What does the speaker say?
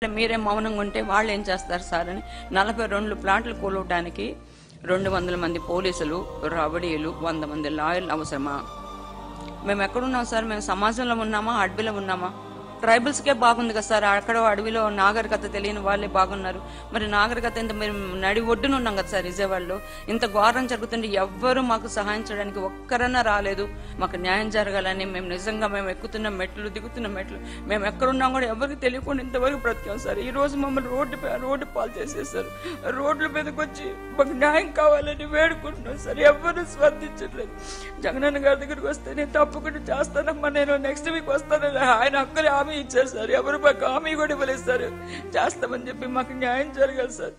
మీరే మౌనంగా ఉంటే వాళ్ళు ఏం చేస్తారు సార్ అని 42 ప్లాట్లు కూలవడానికి 200 మంది పోలీసులు, రౌడీలు, 100 మంది లాయర్లు అవసరమా? మేము ఎక్కడున్నాం సార్? మేము సమాజంలో ఉన్నామా, అడవిలో ఉన్నామా? ట్రైబల్స్కే బాగుంది కదా సార్, అక్కడ అడవిలో నాగరికత తెలియని వాళ్ళే బాగున్నారు. మరి నాగరికత ఇంత మేము నడి ఒడ్డున ఉన్నాం కదా సార్ విజయవాడలో. ఇంత ఘోరం జరుగుతుంటే ఎవ్వరూ మాకు సహాయం చేయడానికి ఒక్కరన్నా రాలేదు. మాకు న్యాయం జరగాలని మేము ఎక్కుతున్న మెట్లు, దిగుతున్న మెట్లు, మేము ఎక్కడున్నాం కూడా ఎవరికి తెలియకుండా ఇంతవరకు బ్రతికాం సార్. ఈ రోజు మమ్మల్ని రోడ్డు పాలు చేసేసారు. రోడ్ల మీదకి వచ్చి మాకు న్యాయం కావాలని వేడుకుంటున్నాం సార్. ఎవ్వరూ స్పందించట్లేదు. జగనన్న గారి దగ్గరికి వస్తే నేను తప్పకుండా చేస్తానమ్మా, నేను నెక్స్ట్ వీక్ వస్తానని ఆయన అక్కడే హామీ ఇచ్చారు సార్. ఎవరు మాకు హామీ కూడా ఇవ్వలేదు సార్. చేస్తామని చెప్పి మాకు న్యాయం జరగాలి సార్.